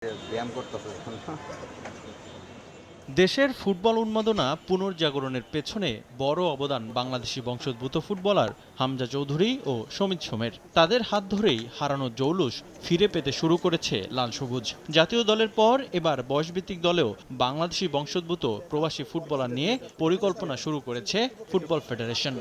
ব্যায়াম করতেছে। দেশের ফুটবল উন্মাদনা পুনর্জাগরণের পেছনে বড় অবদান বাংলাদেশি বংশোদ্ভূত ফুটবলার হামজা চৌধুরী ও সমিত সোমের। তাদের হাত ধরেই হারানো জৌলুস ফিরে পেতে শুরু করেছে লাল সবুজ। জাতীয় দলের পর এবার বয়সভিত্তিক দলেও বাংলাদেশি বংশোদ্ভূত প্রবাসী ফুটবলার নিয়ে পরিকল্পনা শুরু করেছে ফুটবল ফেডারেশন।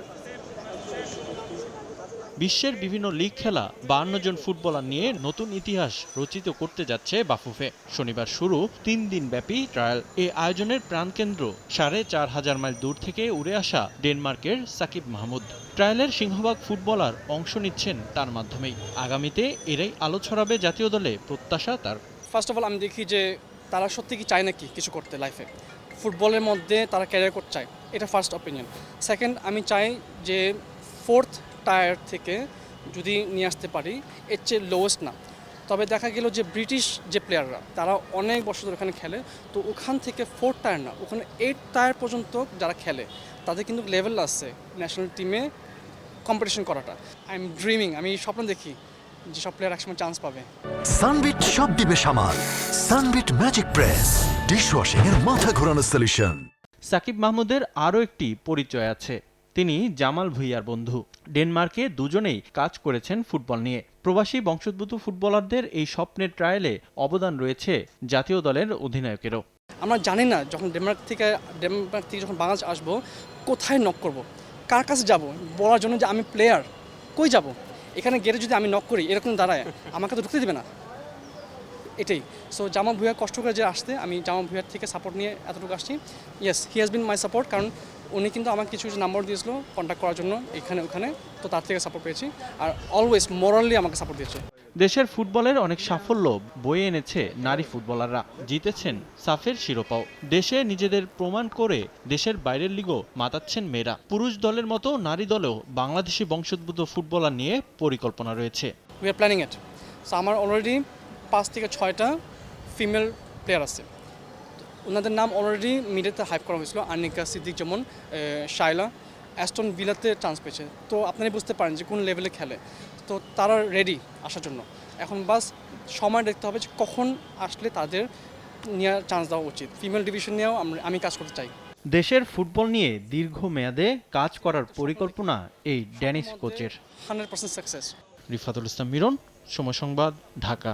বিশ্বের বিভিন্ন লিগ খেলা 52 জন ফুটবলার নিয়ে নতুন ইতিহাস রচিত করতে যাচ্ছে বাফুফে। শনিবার শুরু 3 দিন ব্যাপী ট্রায়াল। এই আয়োজনের প্রাণকেন্দ্র 4500 মাইল দূর থেকে উড়ে আসা ডেনমার্কের সাকিব মাহমুদ। ট্রায়ালের সিংহভাগ ফুটবলার অংশ নিচ্ছেন তার মাধ্যমেই। আগামীতে এরাই আলো ছড়াবে জাতীয় দলে, প্রত্যাশা তার। ফার্স্ট অফ অল আমি দেখি যে তারা সত্যি কি চায় নাকি কিছু করতে লাইফে, ফুটবলের মধ্যে তারা ক্যারিয়ার করতে চায়, এটা ফার্স্ট অপিনিয়ন। সেকেন্ড, আমি চাই যে ফোর্থ টায়ার থেকে যদি নিয়ে আসতে পারি, এর চেয়ে লোয়েস্ট না। তবে দেখা গেল যে ব্রিটিশ যে প্লেয়াররা তারা অনেক বছর ধরে ওখানে খেলে, তো ওখান থেকে ফোর্থ টায়ার না, ওখানে 8 টায়ার পর্যন্ত যারা খেলে তাদের কিন্তু লেভেল আছে ন্যাশনাল টিমে কম্পিটিশন করাটা। আই এম ড্রিমিং, আমি স্বপ্ন দেখি যে সব প্লেয়ার একসময় চান্স পাবে। সানবিট সব দিবে সামাল। সানবিট ম্যাজিক প্রেস ডিশওয়াশিং এর মাথা ঘোরানো সলিউশন। সাকিব মাহমুদের আরও একটি পরিচয় আছে। তিনি জামাল ভুঁইয়ার বন্ধু। ডেনমার্কে দুজনেই কাজ করেছেন ফুটবল নিয়ে। প্রবাসী বংশোদ্ভূত ফুটবলারদের এই স্বপ্নের ট্রায়ালে অবদান রয়েছে জাতীয় দলের অধিনায়কেরও। আমরা জানি না যখন ডেনমার্ক থেকে যখন বাংলাদেশ আসবো, কোথায় নক করব, কার কাছে যাব বলার জন্য যে আমি প্লেয়ার, কই যাব। এখানে গেটে যদি আমি নক করি এরকম দাঁড়ায়, আমাকে তো ঢুকতে দেবে না, এটাই। সো জামাল ভুঁইয়া কষ্ট করে যে আসতে, আমি জামাল ভুঁইয়ার থেকে সাপোর্ট নিয়ে এতটুকু আসছি। Yes, he has been my support, কারণ উনি কিন্তু আমাকে কিছু কিছু নাম্বার দিয়েছিল কন্ট্যাক্ট করার জন্য এখানে ওখানে, তো তার থেকে সাপোর্ট পেয়েছি। আর অলওয়েজ মোরালি আমাকে সাপোর্ট দিয়েছে। দেশের ফুটবলের অনেক সাফল্য বয়ে এনেছে নারী ফুটবলাররা। জিতেছেন সাফের শিরোপাও। দেশে নিজেদের প্রমাণ করে দেশের বাইরের লিগও মাতাচ্ছেন মেয়েরা। পুরুষ দলের মতো নারী দলেও বাংলাদেশি বংশোদ্ভূত ফুটবলার নিয়ে পরিকল্পনা রয়েছে। We are planning it. So আমার অলরেডি 5 থেকে 6টা ফিমেল প্লেয়ার আছে। ওনাদের নাম অলরেডি মিডিয়াতে হাইপ করা হয়েছিল। আনিকা সিদ্দিক, যেমন শাইলা অ্যাস্টন ভিলাতে চান্স পেয়েছে। তো আপনারা বুঝতে পারেন যে কোন লেভেলে খেলে। তো তারা রেডি আসার জন্য। এখন বাস সময় দেখতে হবে যে কখন আসলে তাদের নিয়ে চান্স দেওয়া উচিত। ফিমেল ডিভিশন নিয়েও আমি কাজ করতে চাই। দেশের ফুটবল নিয়ে দীর্ঘমেয়াদে কাজ করার পরিকল্পনা এই ড্যানিশ কোচের। 100% সাকসেস। রিফাতুল ইসলাম মিরন, সময় সংবাদ, ঢাকা।